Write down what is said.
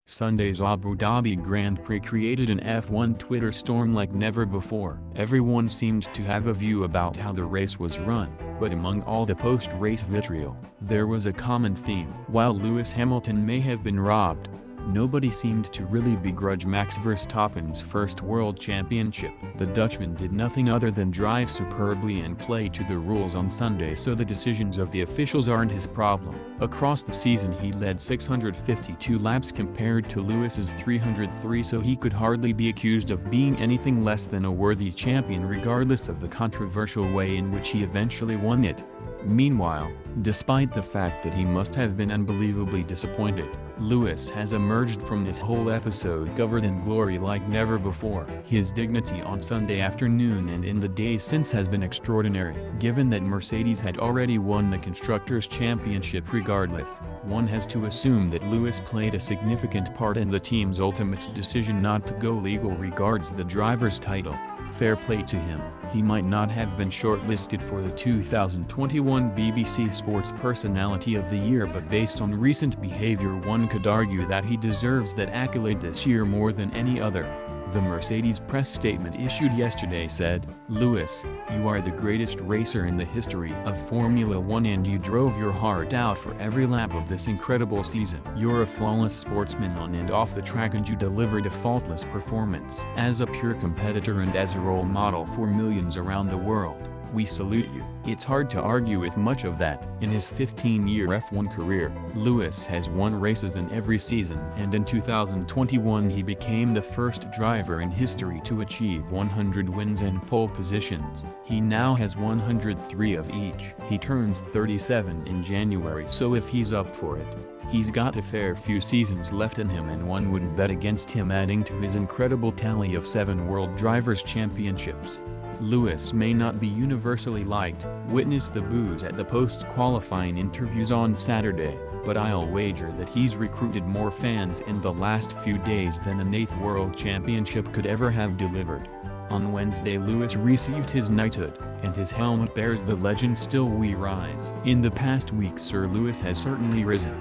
Sunday's Abu Dhabi Grand Prix created an F1 Twitter storm like never before. Everyone seemed to have a view about how the race was run, but among all the post-race vitriol, there was a common theme. While Lewis Hamilton may have been robbed, nobody seemed to really begrudge Max Verstappen's first world championship. The Dutchman did nothing other than drive superbly and play to the rules on Sunday, so the decisions of the officials aren't his problem. Across the season he led 652 laps compared to Lewis's 303, so he could hardly be accused of being anything less than a worthy champion regardless of the controversial way in which he eventually won it. Meanwhile, despite the fact that he must have been unbelievably disappointed, Lewis has emerged from this whole episode covered in glory like never before. His dignity on Sunday afternoon and in the days since has been extraordinary. Given that Mercedes had already won the Constructors' Championship regardless, one has to assume that Lewis played a significant part in the team's ultimate decision not to go legal regards the driver's title. Fair play to him. He might not have been shortlisted for the 2021 BBC Sports Personality of the Year, but based on recent behavior one could argue that he deserves that accolade this year more than any other. The Mercedes press statement issued yesterday said, "Lewis, you are the greatest racer in the history of Formula One and you drove your heart out for every lap of this incredible season. You're a flawless sportsman on and off the track and you delivered a faultless performance. As a pure competitor and as a role model for millions around the world, we salute you." It's hard to argue with much of that. In his 15-year F1 career, Lewis has won races in every season, and in 2021 he became the first driver in history to achieve 100 wins and pole positions. He now has 103 of each. He turns 37 in January, so if he's up for it, he's got a fair few seasons left in him, and one wouldn't bet against him adding to his incredible tally of 7 World Drivers' Championships. Lewis may not be universally liked, witness the boos at the post-qualifying interviews on Saturday, but I'll wager that he's recruited more fans in the last few days than an 8th World Championship could ever have delivered. On Wednesday Lewis received his knighthood, and his helmet bears the legend "Still We Rise." In the past week Sir Lewis has certainly risen.